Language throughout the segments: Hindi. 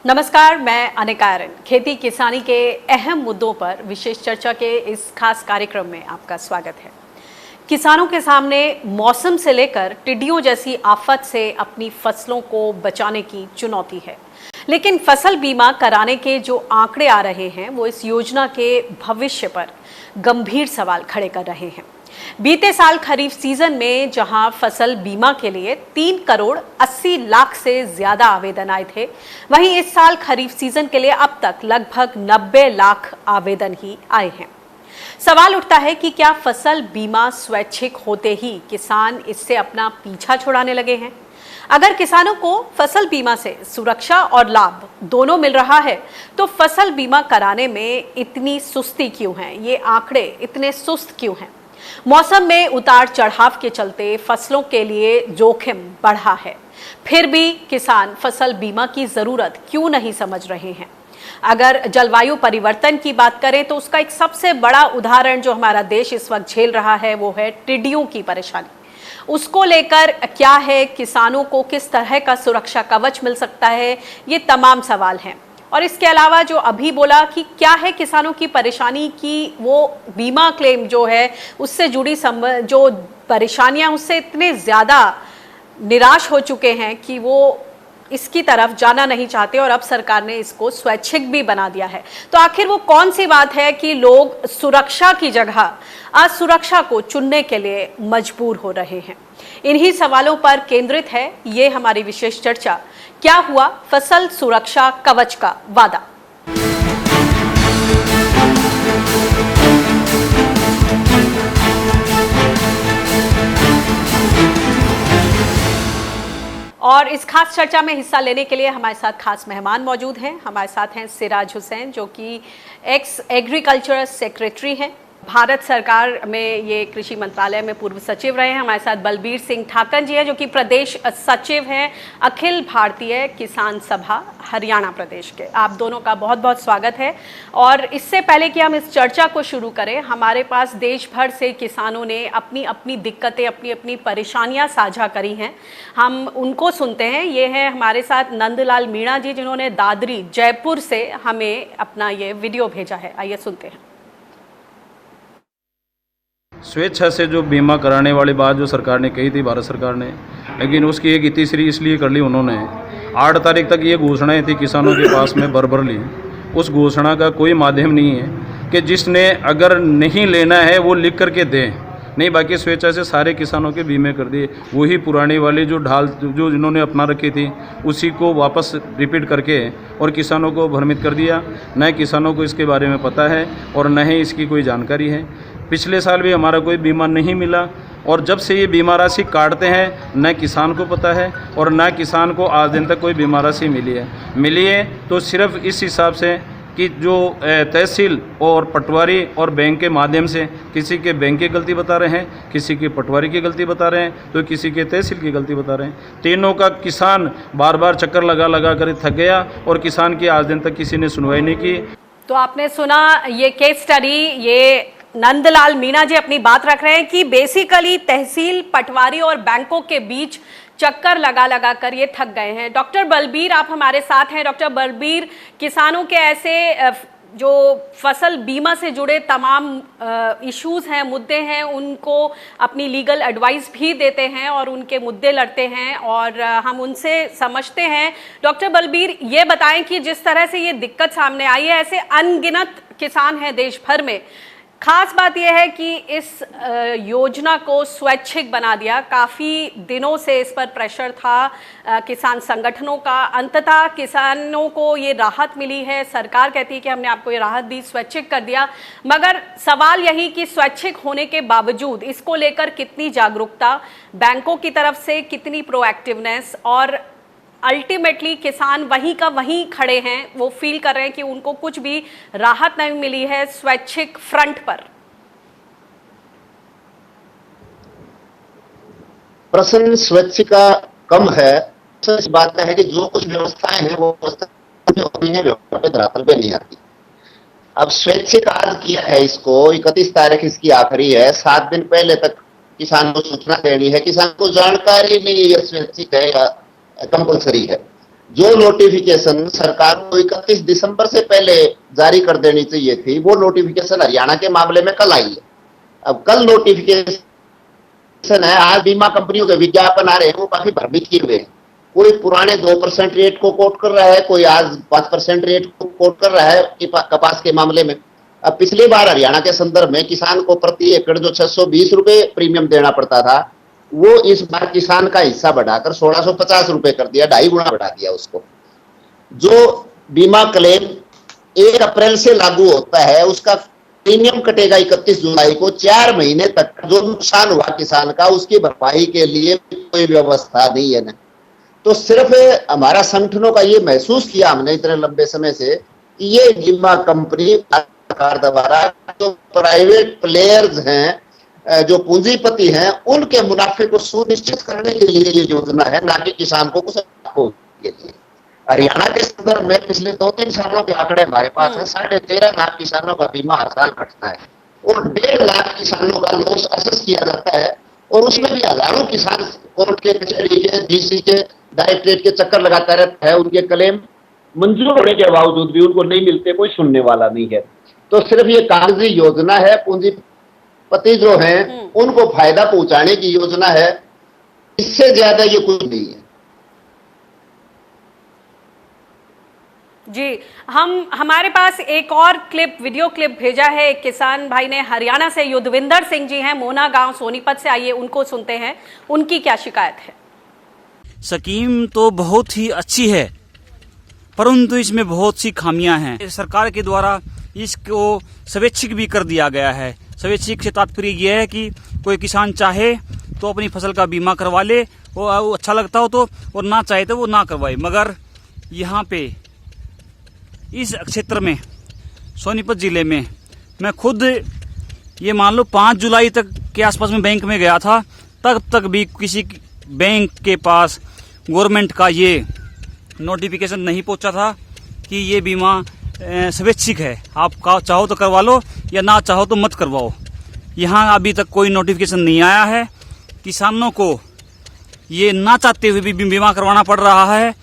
नमस्कार, मैं अनिका आर्यन। खेती किसानी के अहम मुद्दों पर विशेष चर्चा के इस खास कार्यक्रम में आपका स्वागत है। किसानों के सामने मौसम से लेकर टिड्डियों जैसी आफत से अपनी फसलों को बचाने की चुनौती है, लेकिन फसल बीमा कराने के जो आंकड़े आ रहे हैं वो इस योजना के भविष्य पर गंभीर सवाल खड़े कर रहे हैं। बीते साल खरीफ सीजन में जहां फसल बीमा के लिए 3 करोड़ 80 लाख से ज्यादा आवेदन आए थे, वहीं इस साल खरीफ सीजन के लिए अब तक लगभग 90 लाख आवेदन ही आए हैं। सवाल उठता है कि क्या फसल बीमा स्वैच्छिक होते ही किसान इससे अपना पीछा छुड़ाने लगे हैं? अगर किसानों को फसल बीमा से सुरक्षा और लाभ दोनों मिल रहा है, तो फसल बीमा कराने में इतनी सुस्ती क्यों है? ये आंकड़े इतने सुस्त क्यों हैं? मौसम में उतार चढ़ाव के चलते फसलों के लिए जोखिम बढ़ा है, फिर भी किसान फसल बीमा की जरूरत क्यों नहीं समझ रहे हैं? अगर जलवायु परिवर्तन की बात करें तो उसका एक सबसे बड़ा उदाहरण जो हमारा देश इस वक्त झेल रहा है वो है टिड्डियों की परेशानी। उसको लेकर क्या है, किसानों को किस तरह का सुरक्षा कवच मिल सकता है, ये तमाम सवाल हैं। और इसके अलावा जो अभी बोला कि क्या है किसानों की परेशानी की, वो बीमा क्लेम जो है उससे जुड़ी जो परेशानियां उससे इतने ज़्यादा निराश हो चुके हैं कि वो इसकी तरफ जाना नहीं चाहते और अब सरकार ने इसको स्वैच्छिक भी बना दिया है। तो आखिर वो कौन सी बात है कि लोग सुरक्षा की जगह असुरक्षा को चुनने के लिए मजबूर हो रहे हैं? इन्हीं सवालों पर केंद्रित है ये हमारी विशेष चर्चा। क्या हुआ फसल सुरक्षा कवच का वादा? और इस खास चर्चा में हिस्सा लेने के लिए हमारे साथ खास मेहमान मौजूद हैं। हमारे साथ हैं सिराज हुसैन, जो कि एक्स एग्रीकल्चर सेक्रेटरी हैं, भारत सरकार में ये कृषि मंत्रालय में पूर्व सचिव रहे हैं। हमारे साथ बलबीर सिंह ठाकन जी हैं, जो कि प्रदेश सचिव हैं अखिल भारतीय किसान सभा हरियाणा प्रदेश के। आप दोनों का बहुत बहुत स्वागत है। और इससे पहले कि हम इस चर्चा को शुरू करें, हमारे पास देश भर से किसानों ने अपनी अपनी दिक्कतें, अपनी अपनी परेशानियां साझा करी हैं। हम उनको सुनते हैं। ये है हमारे साथ नंदलाल मीणा जी, जिन्होंने दादरी जयपुर से हमें अपना ये वीडियो भेजा है। आइए सुनते हैं। स्वेच्छा से जो बीमा कराने वाली बात जो सरकार ने कही थी, भारत सरकार ने, लेकिन उसकी एक तीसरी इसलिए कर ली उन्होंने। 8 तारीख तक ये घोषणाएं थी किसानों के पास में भर ली। उस घोषणा का कोई माध्यम नहीं है कि जिसने अगर नहीं लेना है वो लिख करके दे, नहीं बाकी स्वेच्छा से सारे किसानों के बीमे कर दिए। वही पुरानी वाली जो ढाल जो इन्होंने अपना रखी थी उसी को वापस रिपीट करके और किसानों को भ्रमित कर दिया। न किसानों को इसके बारे में पता है और न ही इसकी कोई जानकारी है। पिछले साल भी हमारा कोई बीमा नहीं मिला और जब से ये बीमा राशि काटते हैं न किसान को पता है और न किसान को आज दिन तक कोई बीमा राशि मिली है तो सिर्फ इस हिसाब से कि जो तहसील और पटवारी और बैंक के माध्यम से किसी के बैंक की गलती बता रहे हैं, किसी की पटवारी की गलती बता रहे हैं, तो किसी के तहसील की गलती बता रहे हैं। तीनों का किसान बार बार चक्कर लगा कर थक गया और किसान की आज दिन तक किसी ने सुनवाई नहीं की। तो आपने सुना ये केस स्टडी, ये नंदलाल मीणा जी अपनी बात रख रहे हैं कि बेसिकली तहसील, पटवारी और बैंकों के बीच चक्कर लगा कर ये थक गए हैं। डॉक्टर बलबीर, आप हमारे साथ हैं। डॉक्टर बलबीर, किसानों के ऐसे जो फसल बीमा से जुड़े तमाम इश्यूज हैं, मुद्दे हैं, उनको अपनी लीगल एडवाइस भी देते हैं और उनके मुद्दे लड़ते हैं और हम उनसे समझते हैं। डॉक्टर बलबीर, ये बताएं कि जिस तरह से ये दिक्कत सामने आई है, ऐसे अनगिनत किसान हैं देश भर में। खास बात यह है कि इस योजना को स्वैच्छिक बना दिया। काफ़ी दिनों से इस पर प्रेशर था किसान संगठनों का। अंततः किसानों को ये राहत मिली है। सरकार कहती है कि हमने आपको ये राहत दी, स्वैच्छिक कर दिया। मगर सवाल यही कि स्वैच्छिक होने के बावजूद इसको लेकर कितनी जागरूकता बैंकों की तरफ से, कितनी प्रोएक्टिवनेस, और अल्टीमेटली किसान वहीं का वहीं खड़े हैं। वो फील कर रहे हैं कि उनको कुछ भी राहत नहीं मिली है स्वैच्छिक फ्रंट पर। प्रश्न स्वैच्छिका कम है। इस बात का है कि जो कुछ व्यवस्थाएं हैं वो होती है, व्यवस्था धरातल पे नहीं आती। अब स्वैच्छिक आज किया है इसको, 31 तारीख इसकी आखिरी है। 7 दिन पहले तक किसान को सूचना देनी है। किसान को जानकारी नहीं है ये स्वैच्छिक है या कंपल्सरी है। जो नोटिफिकेशन सरकार को 31 दिसंबर से पहले जारी कर देनी चाहिए थी, वो नोटिफिकेशन हरियाणा के मामले में कल आई है। अब कल नोटिफिकेशन है, आज बीमा कंपनियों के विज्ञापन आ रहे हैं, वो काफी भ्रमित किए हुए हैं। कोई पुराने 2% रेट को कोट कर रहा है, कोई आज 5% रेट को कोट कर रहा है कपास के मामले में। अब पिछली बार हरियाणा के संदर्भ में किसान को प्रति एकड़ जो 620 रुपए प्रीमियम देना पड़ता था, वो इस बार किसान का हिस्सा बढ़ाकर 1650 रुपए कर दिया, 2.5 गुना बढ़ा दिया उसको। जो बीमा क्लेम 1 अप्रैल से लागू होता है, उसका प्रीमियम कटेगा 31 जुलाई को। 4 महीने तक जो नुकसान हुआ किसान का, उसकी भरपाई के लिए कोई व्यवस्था नहीं है। तो सिर्फ हमारा संगठनों का ये महसूस किया हमने इतने लंबे समय से कि ये बीमा कंपनी सरकार द्वारा जो प्राइवेट प्लेयर्स हैं, जो पूंजीपति हैं, उनके मुनाफे को सुनिश्चित करने के लिए ये योजना है, ना कि किसान को कुछ के लिए। हरियाणा के संदर्भ में पिछले 2-3 सालों के आंकड़े हमारे पास है। 13.5 लाख किसानों का बीमा हर साल कटता है और 1.5 लाख किसानों का लॉस असेस किया जाता है, और उसमें भी हजारों किसान कोर्ट के, कचहरी के, डीसी के, डायरेक्टरेट के चक्कर लगाता रहता है। उनके क्लेम मंजूर होने के बावजूद भी उनको नहीं मिलते, कोई सुनने वाला नहीं है। तो सिर्फ ये कागजी योजना है, पूंजीपति जो हैं उनको फायदा पहुंचाने की योजना है, इससे ज्यादा ये कुछ नहीं है। जी, हमारे पास एक और वीडियो क्लिप भेजा है एक किसान भाई ने हरियाणा से। युद्धविंदर सिंह जी हैं, मोना गांव सोनीपत से। आइए उनको सुनते हैं, उनकी क्या शिकायत है। स्कीम तो बहुत ही अच्छी है, परंतु इसमें बहुत सी खामियां हैं। सरकार के द्वारा इसको स्वैच्छिक भी कर दिया गया है। स्वैच्छिक से तात्पर्य यह है कि कोई किसान चाहे तो अपनी फसल का बीमा करवा ले, वो अच्छा लगता हो तो, और ना चाहे तो वो ना करवाए। मगर यहाँ पे इस क्षेत्र में, सोनीपत जिले में, मैं खुद ये मान लो 5 जुलाई तक के आसपास में बैंक में गया था, तब तक भी किसी बैंक के पास गवर्नमेंट का ये नोटिफिकेशन नहीं पहुंचा था कि ये बीमा स्वैच्छिक है, आप चाहो तो करवा लो या ना चाहो तो मत करवाओ। यहाँ अभी तक कोई नोटिफिकेशन नहीं आया है। किसानों को ये ना चाहते हुए भी बीमा करवाना पड़ रहा है।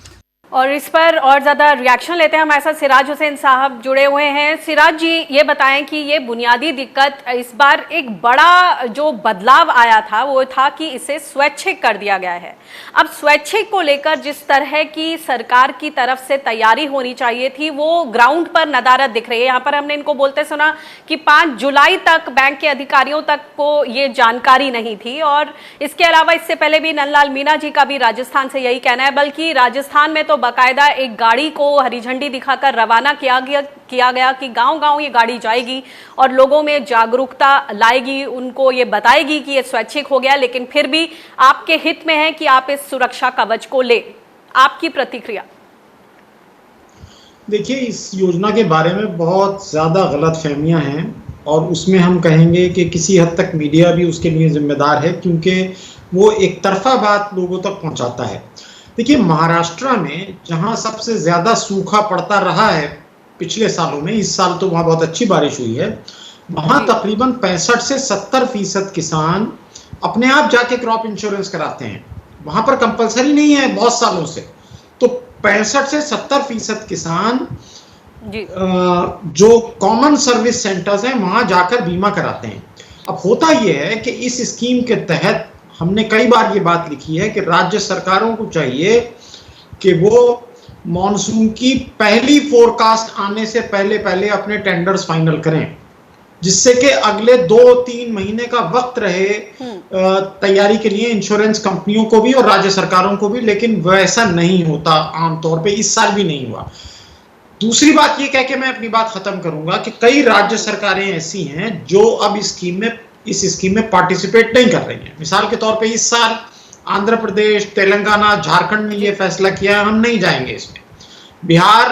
और इस पर और ज्यादा रिएक्शन लेते हैं। हमारे साथ सिराज हुसैन साहब जुड़े हुए हैं। सिराज जी, ये बताएं कि ये बुनियादी दिक्कत, इस बार एक बड़ा जो बदलाव आया था वो था कि इसे स्वैच्छिक कर दिया गया है। अब स्वैच्छिक को लेकर जिस तरह की सरकार की तरफ से तैयारी होनी चाहिए थी, वो ग्राउंड पर नदारद दिख रही है। यहाँ पर हमने इनको बोलते सुना कि 5 जुलाई तक बैंक के अधिकारियों तक को ये जानकारी नहीं थी। और इसके अलावा इससे पहले भी नंदलाल मीणा जी का भी राजस्थान से यही कहना है, बल्कि राजस्थान में तो बाकायदा एक गाड़ी को हरी झंडी दिखाकर रवाना किया गया कि गांव-गांव ये गाड़ी जाएगी और लोगों में जागरूकता लाएगी, उनको ये बताएगी कि ये स्वैच्छिक हो गया, लेकिन फिर भी आपके हित में है कि आप इस सुरक्षा कवच को ले। आपकी प्रतिक्रिया? देखिए, इस योजना के बारे में बहुत ज़्यादा गलतफहमियां हैं और उसमें हम कहेंगे कि किसी हद तक मीडिया भी उसके लिए जिम्मेदार है, क्योंकि वो एक तरफा बात लोगों तक पहुंचाता है। देखिए, महाराष्ट्र में जहां सबसे ज़्यादा सूखा पड़ता रहा है पिछले सालों में, इस साल तो वहाँ बहुत अच्छी बारिश हुई है, वहाँ तकरीबन 65 से 70% किसान अपने आप जाके क्रॉप इंश्योरेंस कराते हैं। वहाँ पर कंपलसरी नहीं है बहुत सालों से। तो 65 से 70% किसान जो कॉमन सर्विस सेंटर्स हैं वहाँ जाकर बीमा कराते हैं। अब होता यह है कि इस स्कीम के तहत हमने कई बार ये बात लिखी है कि राज्य सरकारों को चाहिए कि वो मॉनसून की पहली फोरकास्ट आने से पहले अपने टेंडर्स फाइनल करें, जिससे कि अगले 2-3 महीने का वक्त रहे तैयारी के लिए इंश्योरेंस कंपनियों को भी और राज्य सरकारों को भी। लेकिन वैसा नहीं होता आमतौर पे, इस साल भी नहीं हुआ। दूसरी बात ये कह के मैं अपनी बात खत्म करूंगा कि कई राज्य सरकारें ऐसी हैं जो अब इस स्कीम में पार्टिसिपेट नहीं कर रही हैं। मिसाल के तौर पे इस साल आंध्र प्रदेश, तेलंगाना, झारखंड ने ये फैसला किया है हम नहीं जाएंगे इसमें। बिहार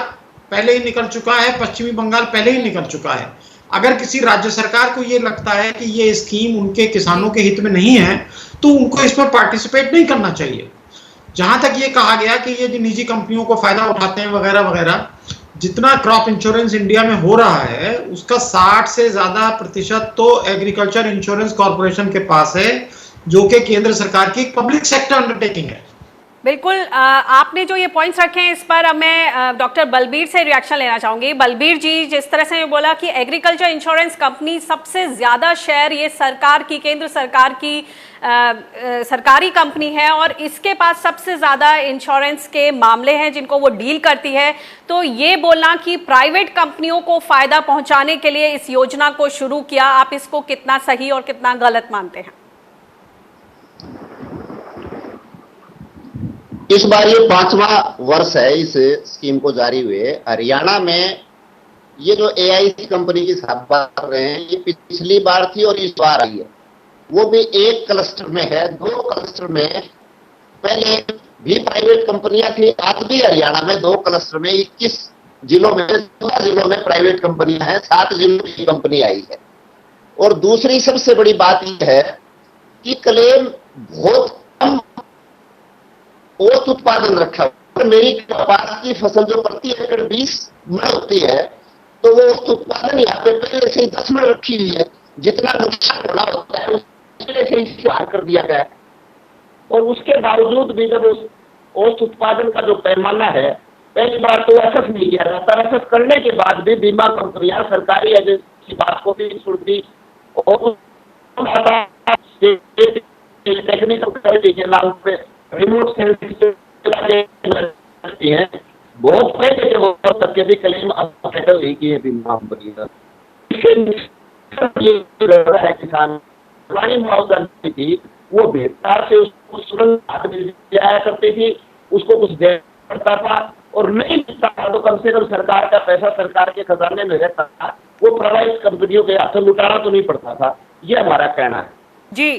पहले ही निकल चुका है, पश्चिमी बंगाल पहले ही निकल चुका है। अगर किसी राज्य सरकार को ये लगता है कि ये स्कीम उनके किसानों के हित में नहीं है तो उनको इसमें पार्टिसिपेट नहीं करना चाहिए। जहां तक ये कहा गया कि ये जो निजी कंपनियों को फायदा उठाते हैं वगैरह वगैरह, जितना क्रॉप इंश्योरेंस इंडिया में हो रहा है उसका 60 से ज्यादा प्रतिशत तो एग्रीकल्चर इंश्योरेंस कॉर्पोरेशन के पास है, जो कि केंद्र सरकार की एक पब्लिक सेक्टर अंडरटेकिंग है। बिल्कुल, आपने जो ये पॉइंट्स रखे हैं इस पर अब मैं डॉक्टर बलबीर से रिएक्शन लेना चाहूंगी। बलबीर जी, जिस तरह से बोला कि एग्रीकल्चर इंश्योरेंस कंपनी सबसे ज्यादा शेयर ये सरकार की, केंद्र सरकार की सरकारी कंपनी है और इसके पास सबसे ज्यादा इंश्योरेंस के मामले हैं जिनको वो डील करती है, तो ये बोलना कि प्राइवेट कंपनियों को फायदा पहुंचाने के लिए इस योजना को शुरू किया, आप इसको कितना सही और कितना गलत मानते हैं? इस बार ये 5वां वर्ष है इस स्कीम को जारी हुए। हरियाणा में ये जो AIC कंपनी की बात कर रहे हैं, ये पिछली बार थी और इस बार आई है। वो भी एक क्लस्टर में है, 2 क्लस्टर में। पहले भी प्राइवेट कंपनियां थी, आज भी हरियाणा में 2 क्लस्टर में 21 जिलों में, 14 जिलों में प्राइवेट कंपनियां हैं, 7 जिलों में कंपनी आई है। और दूसरी सबसे बड़ी बात यह है कि क्लेम बहुत कम औसत उत्पादन रखा। मेरी कपास की फसल जो प्रति एकड़ 20 मन होती है, तो वो उत्पादन यहाँ पे पहले से 10 मन रखी हुई है। जितना नुकसान होना होता है उससे से इस्तेमाल कर दिया गया है। और उसके बावजूद भी जब उस औसत उत्पादन का जो पैमाना है, पहली बार तो एसेस नहीं किया जाता। एसेस करने के बाद भी बीमा कंपनियां सरकारी एजेंसी बात को भी सुनती और टेक्निकल क्वालिटी के नाम पे रिमोट सेंसिंग है। बहुत पहले के वक्त तक के भी क्लेम सेटल नहीं किए बीमा कंपनियां। है किसान पुरानी मुआवजा थी, वो बेहतर से उसको तुरंत मिल जाया करती थी, उसको कुछ देना पड़ता था, और नहीं मिलता था तो कम से कम सरकार का पैसा सरकार के खजाने में रहता था, वो प्राइवेट कंपनियों के हाथों लुटाना तो नहीं पड़ता था। ये हमारा कहना है जी।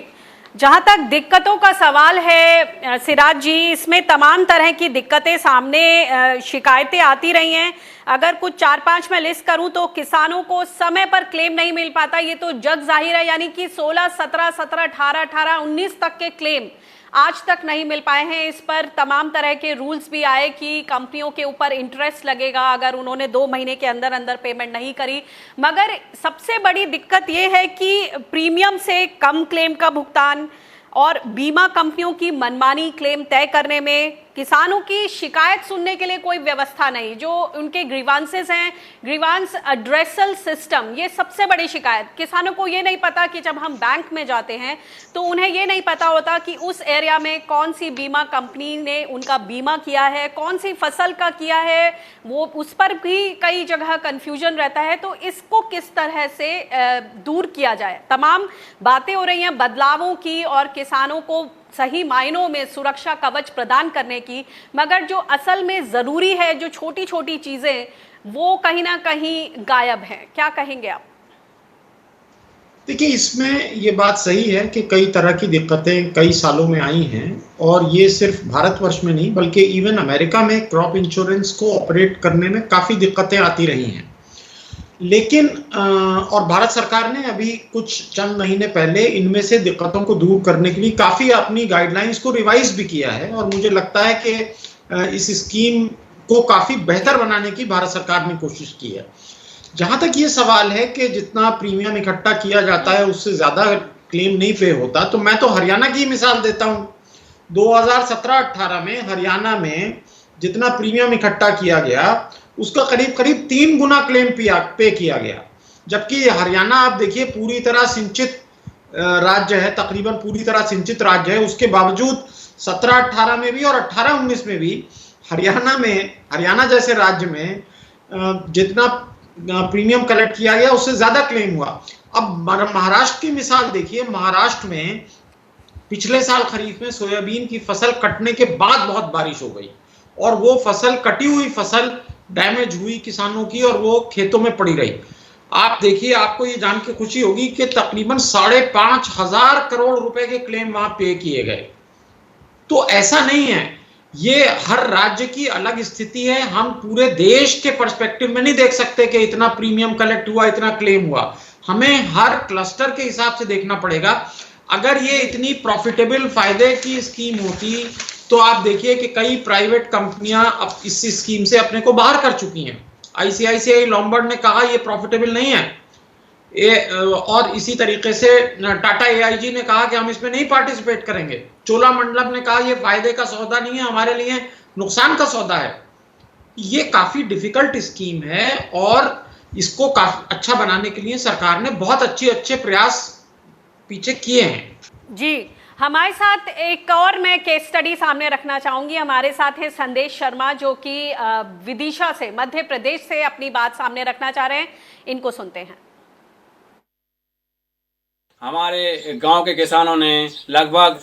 जहां तक दिक्कतों का सवाल है सिराज जी, इसमें तमाम तरह की दिक्कतें सामने, शिकायतें आती रही हैं। अगर कुछ 4-5 मैं लिस्ट करूं तो किसानों को समय पर क्लेम नहीं मिल पाता, ये तो जग जाहिर है। यानी कि 16, 17, 17, 18, 18, 19 तक के क्लेम आज तक नहीं मिल पाए हैं। इस पर तमाम तरह के रूल्स भी आए कि कंपनियों के ऊपर इंटरेस्ट लगेगा अगर उन्होंने 2 महीने के अंदर अंदर पेमेंट नहीं करी। मगर सबसे बड़ी दिक्कत यह है कि प्रीमियम से कम क्लेम का भुगतान और बीमा कंपनियों की मनमानी क्लेम तय करने में, किसानों की शिकायत सुनने के लिए कोई व्यवस्था नहीं, जो उनके ग्रीवांसेस हैं, ग्रीवांस एड्रेसल सिस्टम, ये सबसे बड़ी शिकायत। किसानों को ये नहीं पता कि जब हम बैंक में जाते हैं तो उन्हें ये नहीं पता होता कि उस एरिया में कौन सी बीमा कंपनी ने उनका बीमा किया है, कौन सी फसल का किया है, वो उस पर भी कई जगह कंफ्यूजन रहता है। तो इसको किस तरह से दूर किया जाए, तमाम बातें हो रही हैं बदलावों की और किसानों को सही मायनों में सुरक्षा कवच प्रदान करने की, मगर जो असल में जरूरी है, जो छोटी छोटी चीजें, वो कहीं ना कहीं गायब है। क्या कहेंगे आप? देखिए, इसमें ये बात सही है कि कई तरह की दिक्कतें कई सालों में आई हैं, और ये सिर्फ भारतवर्ष में नहीं बल्कि इवन अमेरिका में क्रॉप इंश्योरेंस को ऑपरेट करने में काफ़ी दिक्कतें आती रही हैं। लेकिन और भारत सरकार ने अभी कुछ चंद महीने पहले इनमें से दिक्कतों को दूर करने के लिए काफ़ी अपनी गाइडलाइंस को रिवाइज भी किया है, और मुझे लगता है कि इस स्कीम को काफ़ी बेहतर बनाने की भारत सरकार ने कोशिश की है। जहां तक ये सवाल है कि जितना प्रीमियम इकट्ठा किया जाता है उससे ज़्यादा क्लेम नहीं पे होता, तो मैं तो हरियाणा की मिसाल देता हूँ। 2017-18 में हरियाणा में जितना प्रीमियम इकट्ठा किया गया उसका करीब करीब 3 गुना क्लेम पे किया गया, जबकि हरियाणा आप देखिए पूरी तरह सिंचित राज्य है, तकरीबन पूरी तरह सिंचित राज्य है। उसके बावजूद 17-18 में भी और 18-19 में भी हरियाणा जैसे राज्य में जितना प्रीमियम कलेक्ट किया गया उससे ज्यादा क्लेम हुआ। अब महाराष्ट्र की मिसाल देखिए, महाराष्ट्र में पिछले साल खरीफ में सोयाबीन की फसल कटने के बाद बहुत बारिश हो गई, और वो फसल, कटी हुई फसल डैमेज हुई किसानों की, और वो खेतों में पड़ी रही। आप देखिए, आपको ये जान के खुशी होगी कि तकरीबन 5,500 करोड़ रुपए के क्लेम वहां पे किए गए। तो ऐसा नहीं है, ये हर राज्य की अलग स्थिति है। हम पूरे देश के पर्सपेक्टिव में नहीं देख सकते कि इतना प्रीमियम कलेक्ट हुआ, इतना क्लेम हुआ। हमें हर क्लस्टर के हिसाब से देखना पड़ेगा। अगर ये इतनी प्रॉफिटेबल फायदे की स्कीम होती तो आप देखिए कि कई प्राइवेट कंपनियां अब इस स्कीम से अपने को बाहर कर चुकी हैं। ICICI लॉम्बार्ड ने कहा ये प्रॉफिटेबल नहीं है, और इसी तरीके से टाटा एआईजी ने कहा कि हम इसमें नहीं पार्टिसिपेट करेंगे। चोलामंडलम ने कहा ये फायदे का सौदा नहीं है, हमारे लिए नुकसान का सौदा है। ये काफी डिफिकल्ट स्कीम है और इसको काफी अच्छा बनाने के लिए सरकार ने बहुत अच्छे प्रयास पीछे किए हैं। जी, हमारे साथ एक और मैं केस स्टडी सामने रखना चाहूंगी। हमारे साथ है संदेश शर्मा, जो कि विदिशा से, मध्य प्रदेश से अपनी बात सामने रखना चाह रहे हैं। इनको सुनते हैं। हमारे गांव के किसानों ने लगभग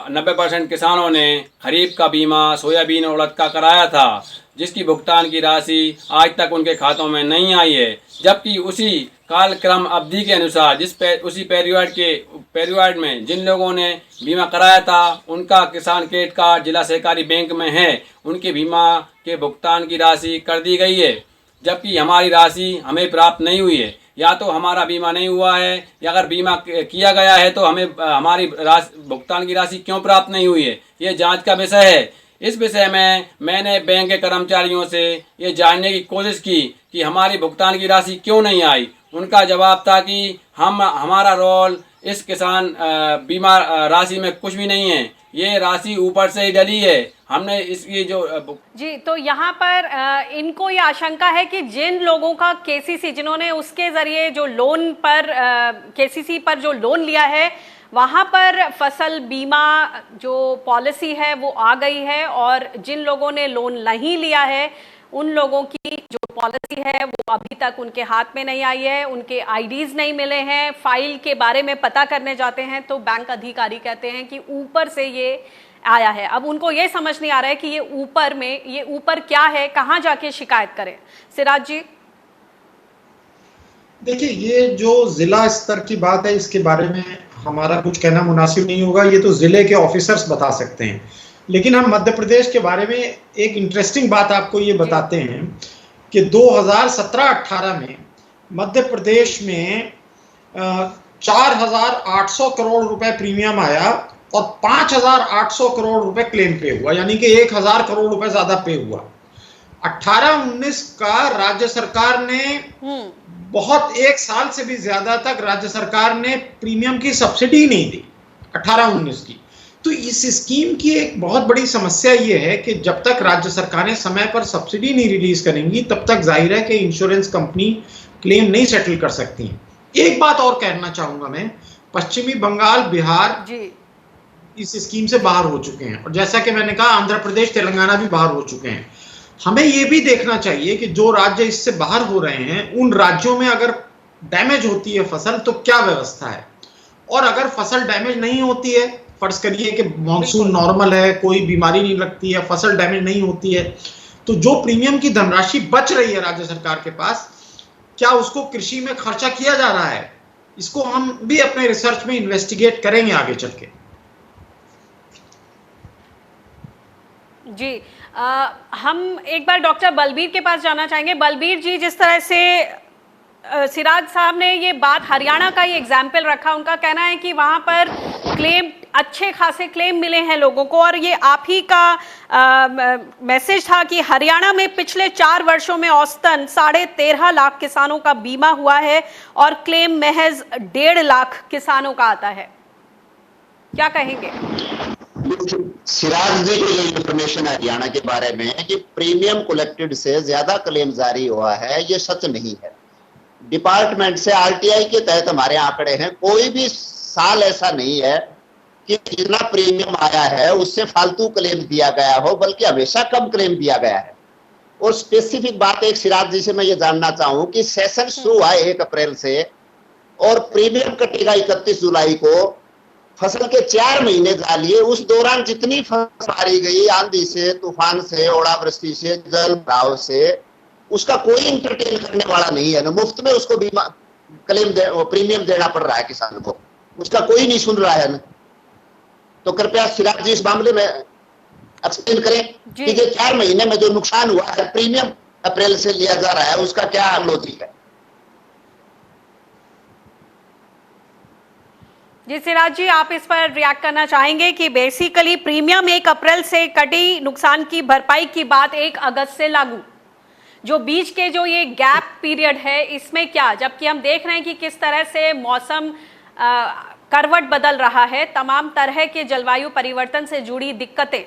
90% किसानों ने खरीफ का बीमा सोयाबीन और उड़द का कराया था, जिसकी भुगतान की राशि आज तक उनके खातों में नहीं आई है। जबकि उसी कालक्रम अवधि के अनुसार उसी पीरियड में जिन लोगों ने बीमा कराया था उनका किसान क्रेडिट कार्ड जिला सहकारी बैंक में है, उनके बीमा के भुगतान की राशि कर दी गई है। जबकि हमारी राशि हमें प्राप्त नहीं हुई है। या तो हमारा बीमा नहीं हुआ है, या अगर बीमा किया गया है तो हमें हमारी भुगतान की राशि क्यों प्राप्त नहीं हुई है, ये जांच का विषय है। इस विषय में मैंने बैंक के कर्मचारियों से ये जानने की कोशिश की कि हमारी भुगतान की राशि क्यों नहीं आई। उनका जवाब था कि हमारा रोल इस किसान बीमा राशि में कुछ भी नहीं है, ये राशि ऊपर से ही डली है। हमने इसकी जो जी, तो यहाँ पर इनको ये आशंका है कि जिन लोगों का केसीसी, जिन्होंने उसके जरिए जो लोन पर केसीसी पर जो लोन लिया है, वहाँ पर फसल बीमा जो पॉलिसी है वो आ गई है, और जिन लोगों ने लोन नहीं लिया है उन लोगों की जो पॉलिसी है वो अभी तक उनके हाथ में नहीं आई है, उनके आईडीज नहीं मिले हैं। फाइल के बारे में पता करने जाते हैं तो बैंक अधिकारी कहते हैं कि ऊपर से ये आया है। अब उनको ये समझ नहीं आ रहा है कि ये ऊपर क्या है, कहाँ जाके शिकायत करें। सिराज जी, देखिए, ये जो जिला स्तर की बात है इसके बारे में हमारा कुछ कहना मुनासिब नहीं होगा, ये तो जिले के ऑफिसर्स बता सकते हैं। लेकिन हम मध्य प्रदेश के बारे में एक इंटरेस्टिंग बात आपको ये बताते हैं कि 2017-18 में मध्य प्रदेश में 4,800 करोड़ रुपए प्रीमियम आया और 5,800 करोड़ रुपए क्लेम पे हुआ, यानी कि 1,000 करोड़ रुपए ज्यादा पे हुआ। 18-19 का राज्य सरकार ने बहुत, 1 साल से भी ज्यादा तक राज्य सरकार ने प्रीमियम की सब्सिडी नहीं दी 18-19 की। तो इस स्कीम की एक बहुत बड़ी समस्या यह है कि जब तक राज्य सरकारें समय पर सब्सिडी नहीं रिलीज करेंगी तब तक जाहिर है कि इंश्योरेंस कंपनी क्लेम नहीं सेटल कर सकती हैं। एक बात और कहना चाहूंगा मैं, पश्चिमी बंगाल, बिहार इस स्कीम से बाहर हो चुके हैं, और जैसा कि मैंने कहा आंध्र प्रदेश, तेलंगाना भी बाहर हो चुके हैं। हमें यह भी देखना चाहिए कि जो राज्य इससे बाहर हो रहे हैं उन राज्यों में अगर डैमेज होती है फसल तो क्या व्यवस्था है, और अगर फसल डैमेज नहीं होती है, फर्ज करिए कि मॉनसून नॉर्मल है, कोई बीमारी नहीं लगती है, फसल डैमेज नहीं होती है, तो जो प्रीमियम की धनराशि बच रही है राज्य सरकार के पास, क्या उसको कृषि में खर्चा किया जा रहा है? इसको हम भी अपने रिसर्च में इन्वेस्टिगेट करेंगे आगे चल के। जी, हम एक बार डॉक्टर बलबीर के पास जाना चाहेंगे। बलबीर जी, जिस तरह से सिराज साहब ने ये बात हरियाणा का ये एग्जाम्पल रखा, उनका कहना है कि वहाँ पर क्लेम, अच्छे खासे क्लेम मिले हैं लोगों को, और ये आप ही का मैसेज था कि हरियाणा में पिछले 4 वर्षों में औसतन 13.5 लाख किसानों का बीमा हुआ है और क्लेम महज 1.5 लाख किसानों का आता है। क्या कहेंगे? सिराज जी को जो इंफॉर्मेशन है हरियाणा के बारे में कि प्रीमियम कलेक्टेड से ज्यादा क्लेम जारी हुआ है, ये सच नहीं है। डिपार्टमेंट से आरटीआई के तहत हमारे आंकड़े हैं, कोई भी साल ऐसा नहीं है कि जितना प्रीमियम आया है उससे फालतू क्लेम दिया गया हो, बल्कि हमेशा कम क्लेम दिया गया है। और स्पेसिफिक बात एक सिराज जी से मैं ये जानना चाहूं कि सेशन शुरू हुआ 1 अप्रैल से और प्रीमियम कटेगा 31 जुलाई को। फसल के 4 महीने डालिए, उस दौरान जितनी फसल मारी गई आंधी से, तूफान से, ओलावृष्टि से, जल भराव से, उसका कोई इंटरटेन करने वाला नहीं है ना। मुफ्त में उसको बीमा प्रीमियम देना पड़ रहा है किसान को, उसका कोई नहीं सुन रहा है ना। तो कृपया सिराज जी इस मामले में एक्सप्लेन करें कि ये 4 महीने में जो नुकसान हुआ है प्रीमियम अप्रैल से लिया जा रहा है, उसका क्या लॉजिक है? जी सिराज जी, आप इस पर रिएक्ट करना चाहेंगे कि बेसिकली प्रीमियम 1 अप्रैल से कटी, नुकसान की भरपाई की बात 1 अगस्त से लागू, जो बीच के जो ये गैप पीरियड है इसमें क्या, जबकि हम देख रहे हैं कि किस तरह से मौसम करवट बदल रहा है, तमाम तरह के जलवायु परिवर्तन से जुड़ी दिक्कतें।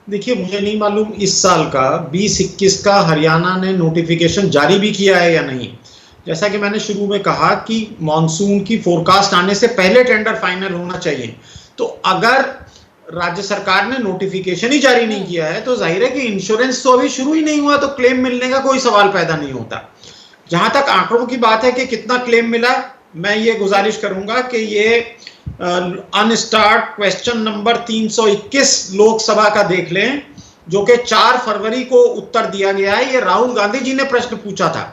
देखिए, मुझे नहीं मालूम इस साल का 20-21 का हरियाणा ने नोटिफिकेशन जारी भी किया है या नहीं। जैसा कि मैंने शुरू में कहा कि मॉनसून की फोरकास्ट आने से पहले टेंडर फाइनल होना चाहिए। तो अगर राज्य सरकार ने नोटिफिकेशन ही जारी नहीं किया है तो जाहिर है कि इंश्योरेंस तो अभी शुरू ही नहीं हुआ, तो क्लेम मिलने का कोई सवाल पैदा नहीं होता। जहां तक आंकड़ों की बात है कि कितना क्लेम मिला, मैं ये गुजारिश करूंगा कि ये अनस्टार्ट क्वेश्चन नंबर 321 लोकसभा का देख लें, जो कि 4 फरवरी को उत्तर दिया गया है। ये राहुल गांधी जी ने प्रश्न पूछा था।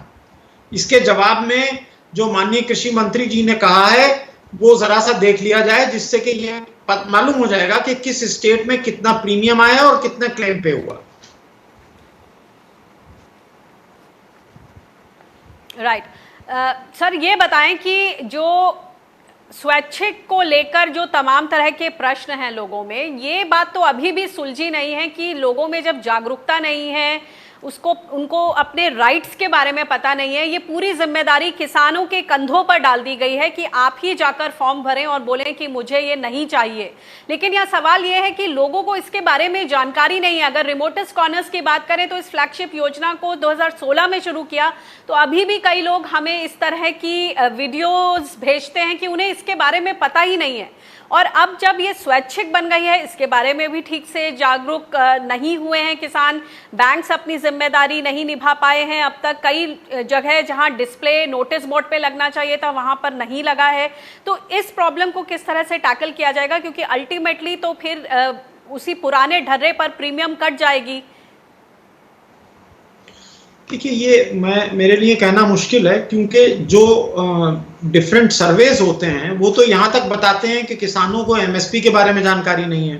इसके जवाब में जो माननीय कृषि मंत्री जी ने कहा है वो जरा सा देख लिया जाए, जिससे कि ये मालूम हो जाएगा कि किस स्टेट में कितना प्रीमियम आया और कितने क्लेम पे हुआ। राइट। सर ये बताएं कि जो स्वैच्छिक को लेकर जो तमाम तरह के प्रश्न हैं लोगों में, ये बात तो अभी भी सुलझी नहीं है कि लोगों में जब जागरूकता नहीं है, उनको अपने राइट्स के बारे में पता नहीं है, ये पूरी जिम्मेदारी किसानों के कंधों पर डाल दी गई है कि आप ही जाकर फॉर्म भरें और बोलें कि मुझे ये नहीं चाहिए। लेकिन यह सवाल ये है कि लोगों को इसके बारे में जानकारी नहीं है। अगर रिमोटेस्ट कॉर्नर्स की बात करें तो इस फ्लैगशिप योजना को 2016 में शुरू किया, तो अभी भी कई लोग हमें इस तरह की वीडियोस भेजते हैं कि उन्हें इसके बारे में पता ही नहीं है। और अब जब ये स्वैच्छिक बन गई है, इसके बारे में भी ठीक से जागरूक नहीं हुए हैं किसान, बैंक्स अपनी जिम्मेदारी नहीं निभा पाए हैं अब तक। कई जगह जहां डिस्प्ले नोटिस बोर्ड पे लगना चाहिए था वहां पर नहीं लगा है। तो इस प्रॉब्लम को किस तरह से टैकल किया जाएगा, क्योंकि अल्टीमेटली तो फिर उसी पुराने ढर्रे पर प्रीमियम कट जाएगी। देखिए, ये मेरे लिए कहना मुश्किल है, क्योंकि जो डिफरेंट सर्वेज होते हैं वो तो यहाँ तक बताते हैं कि किसानों को एमएसपी के बारे में जानकारी नहीं है।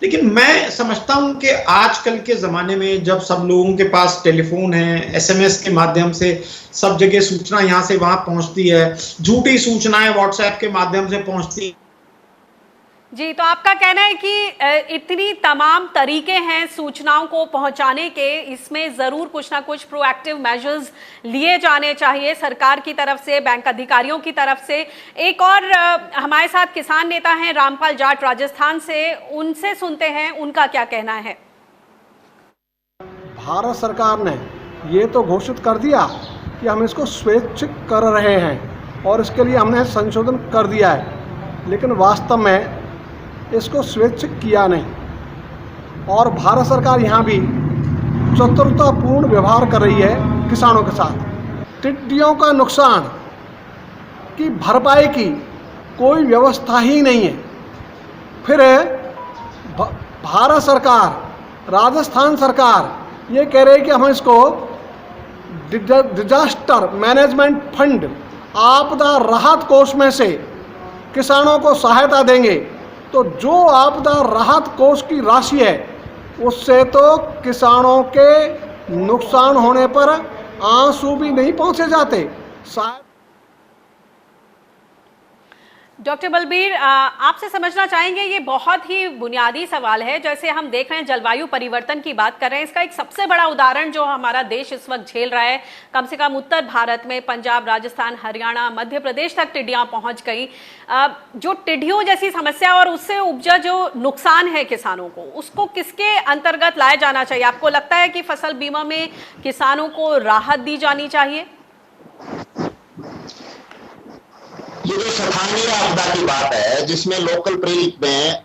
लेकिन मैं समझता हूँ कि आजकल के ज़माने में जब सब लोगों के पास टेलीफोन है, एसएमएस के माध्यम से सब जगह सूचना यहाँ से वहाँ पहुँचती है, झूठी सूचनाएं व्हाट्सएप के माध्यम से पहुँचती है। जी, तो आपका कहना है कि इतनी तमाम तरीके हैं सूचनाओं को पहुंचाने के, इसमें जरूर कुछ ना कुछ प्रोएक्टिव मेजर्स लिए जाने चाहिए सरकार की तरफ से, बैंक अधिकारियों की तरफ से। एक और हमारे साथ किसान नेता हैं रामपाल जाट राजस्थान से, उनसे सुनते हैं उनका क्या कहना है। भारत सरकार ने ये तो घोषित कर दिया कि हम इसको स्वैच्छिक कर रहे हैं और इसके लिए हमने संशोधन कर दिया है, लेकिन वास्तव में इसको स्वैच्छिक किया नहीं। और भारत सरकार यहाँ भी चतुरतापूर्ण व्यवहार कर रही है किसानों के साथ। टिड्डियों का नुकसान की भरपाई की कोई व्यवस्था ही नहीं है। फिर भारत सरकार, राजस्थान सरकार ये कह रही है कि हम इसको डिजास्टर मैनेजमेंट फंड, आपदा राहत कोष में से किसानों को सहायता देंगे। तो जो आपदा राहत कोष की राशि है उससे तो किसानों के नुकसान होने पर आंसू भी नहीं पहुंचे जाते। डॉक्टर बलबीर, आपसे समझना चाहेंगे, ये बहुत ही बुनियादी सवाल है। जैसे हम देख रहे हैं जलवायु परिवर्तन की बात कर रहे हैं, इसका एक सबसे बड़ा उदाहरण जो हमारा देश इस वक्त झेल रहा है, कम से कम उत्तर भारत में पंजाब, राजस्थान, हरियाणा, मध्य प्रदेश तक टिड्डियां पहुंच गई। जो टिड्डियों जैसी समस्या और उससे उपजा जो नुकसान है किसानों को, उसको किसके अंतर्गत लाया जाना चाहिए? आपको लगता है कि फसल बीमा में किसानों को राहत दी जानी चाहिए? ये जो स्थानीय आपदा की बात है, जिसमें लोकल प्रीलिप में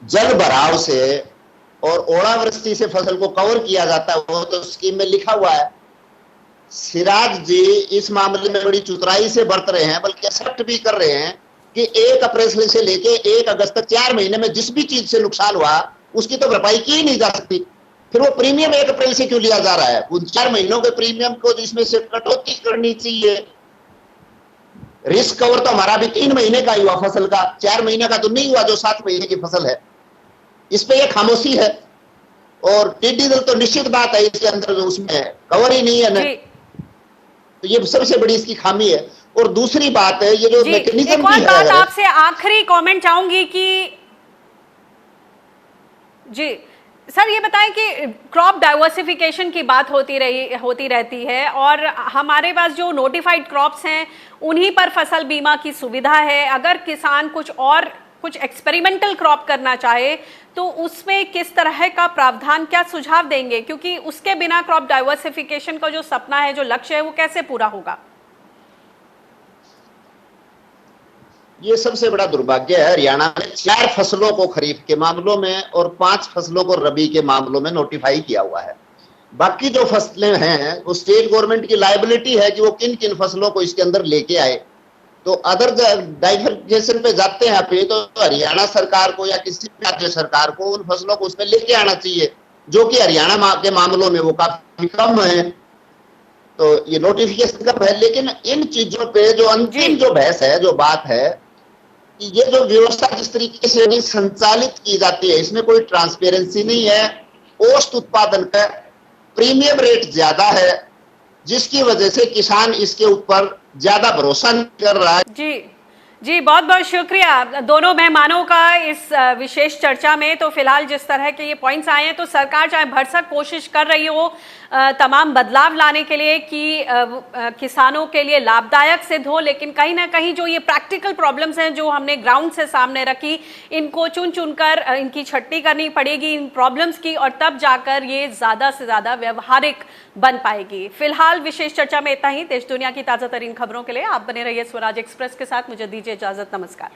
जल भराव से और ओलावृष्टि से फसल को कवर किया जाता है, वो तो स्कीम में लिखा हुआ है। सिराज जी इस मामले में बड़ी चतुराई से बरत रहे हैं, बल्कि एक्सेप्ट भी कर रहे हैं कि 1 अप्रैल से लेके 1 अगस्त तक 4 महीने में जिस भी चीज से नुकसान हुआ उसकी तो भरपाई की ही नहीं जा सकती। फिर वो प्रीमियम 1 अप्रैल से क्यों लिया जा रहा है? उन 4 महीनों के प्रीमियम को जिसमें से कटौती करनी चाहिए। रिस्क कवर तो हमारा भी 3 महीने का ही हुआ फसल का, 4 महीने का तो नहीं हुआ जो 7 महीने की फसल है। इस पे ये खामोशी है। और टिड्डी दल तो निश्चित बात है इसके अंदर जो उसमें कवर ही नहीं है ना, तो ये सबसे बड़ी इसकी खामी है। और दूसरी बात है ये जो मैकेनिज्म की है। बात आपसे आखिरी कमेंट चाहूंगी कि जी सर ये बताएं कि क्रॉप डाइवर्सिफिकेशन की बात होती रहती है और हमारे पास जो नोटिफाइड क्रॉप्स हैं उन्हीं पर फसल बीमा की सुविधा है। अगर किसान कुछ एक्सपेरिमेंटल क्रॉप करना चाहे तो उसमें किस तरह का प्रावधान, क्या सुझाव देंगे, क्योंकि उसके बिना क्रॉप डाइवर्सिफिकेशन का जो सपना है, जो लक्ष्य है, वो कैसे पूरा होगा? ये सबसे बड़ा दुर्भाग्य है। हरियाणा में 4 फसलों को खरीफ के मामलों में और 5 फसलों को रबी के मामलों में नोटिफाई किया हुआ है। बाकी जो फसलें हैं वो स्टेट गवर्नमेंट की लायबिलिटी है कि वो किन किन फसलों को इसके अंदर लेके आए। तो अदर डाइवर्सिफिकेशन पे जाते हैं पे तो हरियाणा सरकार को या किसी राज्य सरकार को उन फसलों को उसमें लेके आना चाहिए, जो कि हरियाणा के मामलों में वो काफी कम है। तो ये नोटिफिकेशन कम है, लेकिन इन चीजों पे जो अंतिम जो बहस है, जो बात है, ये जो व्यवस्था जिस तरीके से संचालित की जाती है, इसमें कोई ट्रांसपेरेंसी नहीं है। औसत उत्पादन का प्रीमियम रेट ज्यादा है, जिसकी वजह से किसान इसके ऊपर ज्यादा भरोसा नहीं कर रहा है। जी बहुत बहुत शुक्रिया दोनों मेहमानों का इस विशेष चर्चा में। तो फिलहाल जिस तरह के ये पॉइंट्स आए हैं, तो सरकार चाहे भरसक कोशिश कर रही हो तमाम बदलाव लाने के लिए कि किसानों के लिए लाभदायक सिद्ध हो, लेकिन कहीं ना कहीं जो ये प्रैक्टिकल प्रॉब्लम्स हैं जो हमने ग्राउंड से सामने रखी, इनको चुन चुनकर इनकी छटनी करनी पड़ेगी इन प्रॉब्लम्स की, और तब जाकर ये ज्यादा से ज्यादा व्यवहारिक बन पाएगी। फिलहाल विशेष चर्चा में इतना ही। देश दुनिया की ताजा तरीन खबरों के लिए आप बने रहिए स्वराज एक्सप्रेस के साथ। मुझे दीजिए इजाजत। नमस्कार।